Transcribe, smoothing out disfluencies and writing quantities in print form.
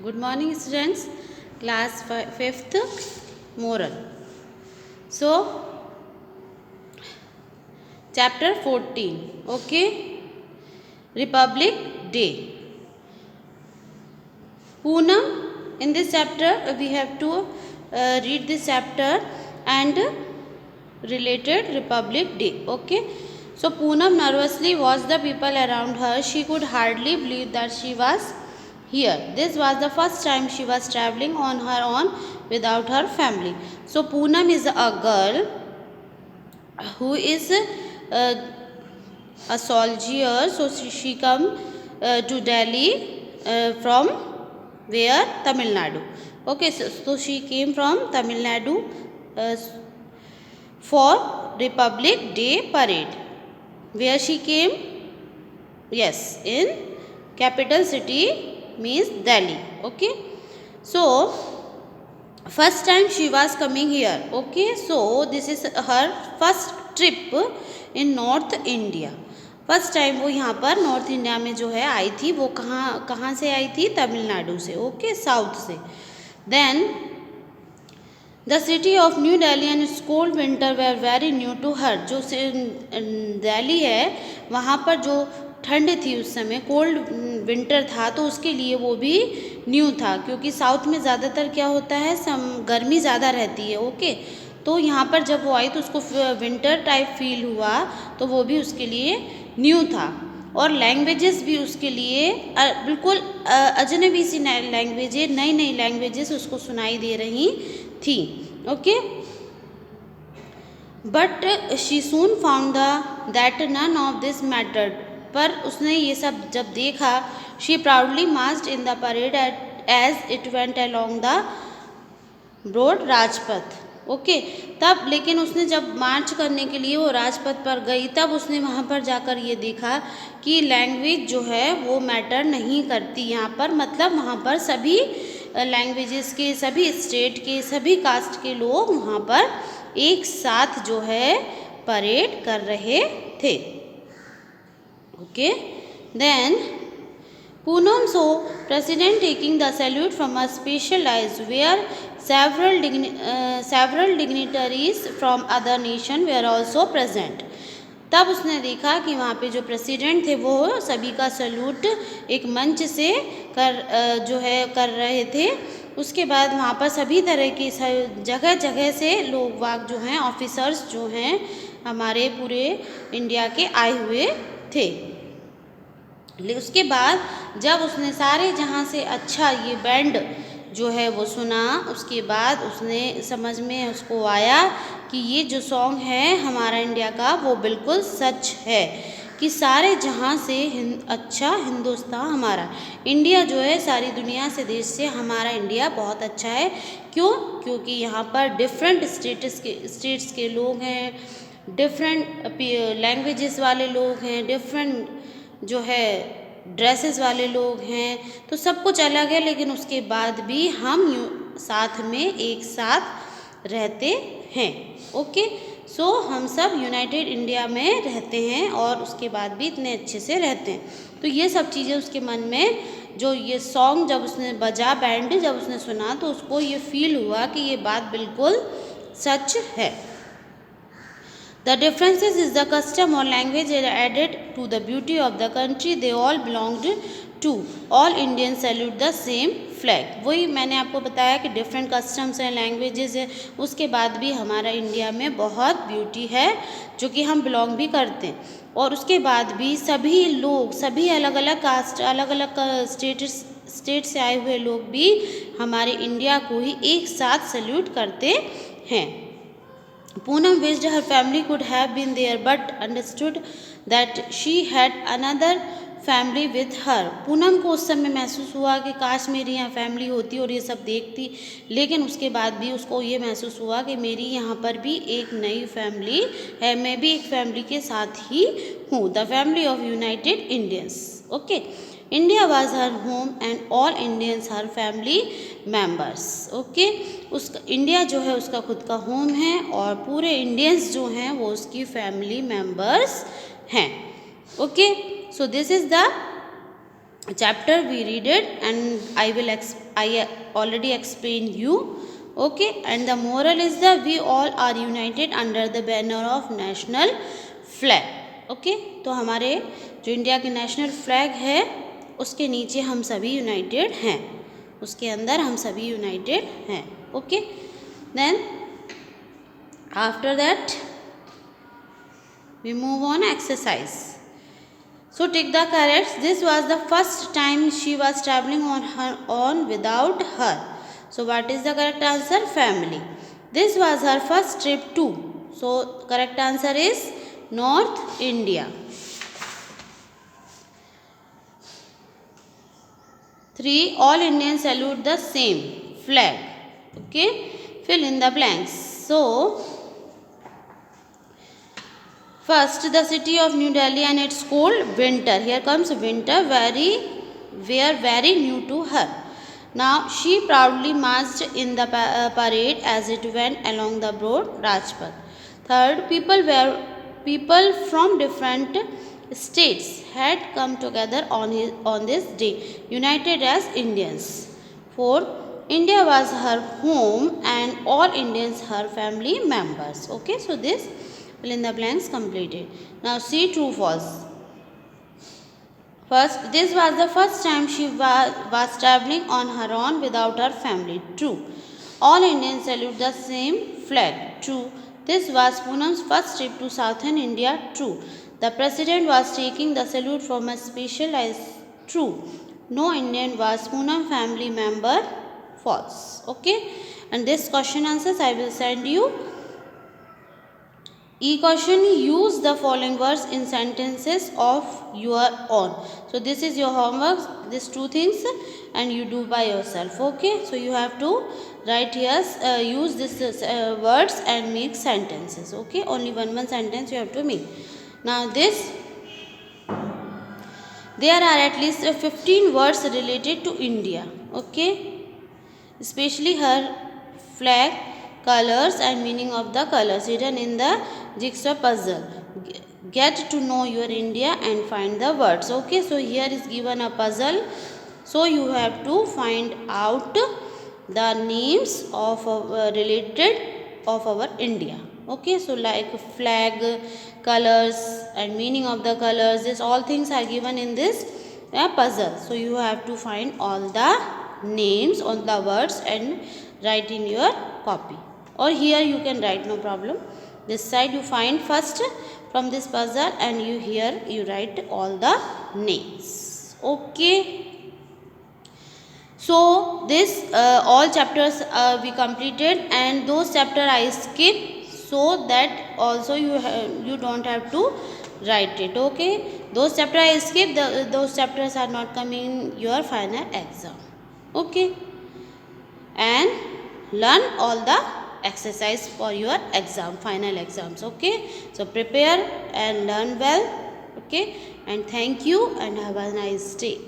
Good morning, students. Class 5th Moral. So, chapter 14. Okay. Republic Day. Poonam. In this chapter, we have to read this chapter and related Republic Day. Okay. So, Poonam nervously watched the people around her. She could hardly believe that she was here. This was the first time she was traveling on her own without her family. So Poonam is a girl who is a soldier. So she come to Delhi from where? Tamil Nadu. Okay, so she came from Tamil Nadu for Republic Day parade. Where she came? Yes, in capital city means Delhi. Okay, so first time she was coming here. Okay, so this is her first trip in North India. First time वो यहाँ पर north India में जो है आई थी. वो कहाँ से आई थी? तमिलनाडु से. ओके, साउथ से. Then the city of new Delhi and it's cold winter were very new to her. जो दिल्ली है वहाँ पर जो ठंड थी उस समय, कोल्ड विंटर था, तो उसके लिए वो भी न्यू था. क्योंकि साउथ में ज़्यादातर क्या होता है, गर्मी ज़्यादा रहती है. ओके, तो यहाँ पर जब वो आई तो उसको विंटर टाइप फील हुआ, तो वो भी उसके लिए न्यू था. और लैंग्वेजेस भी उसके लिए बिल्कुल अजनबी सी लैंग्वेजेस, नई नई लैंग्वेजेस उसको सुनाई दे रही थी. Okay, but she soon found that none of this mattered. पर उसने ये सब जब देखा, she proudly marched in the parade as it went along the broad Rajpath. Okay, तब लेकिन उसने जब मार्च करने के लिए वो राजपथ पर गई, तब उसने वहाँ पर जाकर ये देखा कि लैंग्वेज जो है वो मैटर नहीं करती यहाँ पर. मतलब वहाँ पर सभी लैंग्वेजेस के, सभी स्टेट के, सभी कास्ट के लोग वहाँ पर एक साथ जो है परेड कर रहे थे. Okay, then Poonam saw President taking the salute from a specialized where several dignitaries from other nation were also present. तब उसने देखा कि वहाँ पे जो प्रेसिडेंट थे वो सभी का सल्यूट एक मंच से कर रहे थे. उसके बाद वहाँ पर सभी तरह के जगह जगह से लोग वाग जो हैं, ऑफिसर्स जो हैं हमारे पूरे इंडिया के आए हुए थे. उसके बाद जब उसने सारे जहाँ से अच्छा ये बैंड जो है वो सुना, उसके बाद उसने समझ में उसको आया कि ये जो सॉन्ग है हमारा इंडिया का वो बिल्कुल सच है कि सारे जहाँ से अच्छा हिंदुस्तान हमारा इंडिया जो है, सारी दुनिया से देश से हमारा इंडिया बहुत अच्छा है. क्यों? क्योंकि यहाँ पर डिफरेंट स्टेट्स के लोग हैं, डिफरेंट लैंग्वेजेस वाले लोग हैं, डिफरेंट जो है ड्रेसेस वाले लोग हैं. तो सब कुछ अलग है, लेकिन उसके बाद भी हम साथ में एक साथ रहते हैं. ओके, सो हम सब यूनाइटेड इंडिया में रहते हैं और उसके बाद भी इतने अच्छे से रहते हैं. तो ये सब चीज़ें उसके मन में, जो ये सॉन्ग जब उसने बजा, बैंड जब उसने सुना, तो उसको ये फील हुआ कि ये बात बिल्कुल सच है. The differences is the custom or language added to the beauty of the country they all belonged to. All Indians salute the same flag. वही मैंने आपको बताया कि डिफरेंट कस्टम्स हैं, लैंग्वेजेस है, उसके बाद भी हमारा इंडिया में बहुत ब्यूटी है जो कि हम बिलोंग भी करते हैं. और उसके बाद भी सभी लोग, सभी अलग अलग कास्ट, अलग अलग स्टेट से आए हुए लोग भी हमारे इंडिया को ही एक साथ सल्यूट करते हैं. Poonam wished her family could have been there but understood that she had another family with her. Poonam को उस समय महसूस हुआ कि काश मेरी यहाँ फैमिली होती और ये सब देखती, लेकिन उसके बाद भी उसको ये महसूस हुआ कि मेरी यहाँ पर भी एक नई फैमिली है, मैं भी एक फैमिली के साथ ही हूँ. The family of United Indians. Okay, India was her home and all Indians her family members. Okay, उसका इंडिया जो है उसका खुद का होम है और पूरे इंडियंस जो हैं वो उसकी फैमिली मेम्बर्स हैं. Okay, so this is the chapter we read it, and I already explained you. Okay, and the moral is that we all are united under the banner of national flag. Okay, तो हमारे जो India के national flag है उसके नीचे हम सभी united हैं, उसके अंदर हम सभी यूनाइटेड हैं. Okay, then after that we move on exercise. So take the correct. This was the first time she was traveling on her own without her. So what is the correct answer? Family. This was her first trip too. So correct answer is North India. 3. All Indians salute the same flag. Okay, fill in the blanks. So first, the city of New Delhi and its cold winter. Here comes winter, were very new to her. Now she proudly marched in the parade as it went along the broad Rajpath. Third, people from different states had come together on this day, united as Indians. Fourth, India was her home and all Indians her family members. Okay, so this fill in the blanks completed. Now see true false. First, this was the first time she was traveling on her own without her family. True. All Indians salute the same flag. True. This was Poonam's first trip to southern India. True. The president was taking the salute from a special as true. No Indian was Poonam family member. False. Okay. And this question answers I will send you. E-question, use the following words in sentences of your own. So this is your homework, these two things, and you do by yourself. Okay, so you have to write here, use these words and make sentences. Okay, only one sentence you have to make. Now this, there are at least 15 words related to India. Okay, especially her flag, colors and meaning of the colors hidden in the jigsaw puzzle. Get to know your India and find the words. Okay, so here is given a puzzle, so you have to find out the names of related of our India. Okay, so like flag, colors and meaning of the colors, this all things are given in this puzzle. So you have to find all the names on the words and write in your copy, or here you can write, no problem. This side you find first from this puzzle, and you here you write all the names. Okay, so this all chapters we completed, and those chapter I skip, so that also you don't have to write it. Okay, those chapter I skip, those chapters are not coming in your final exam. Okay, and learn all the exercise for your exam, final exams. Okay, so prepare and learn well. Okay, and thank you and have a nice day.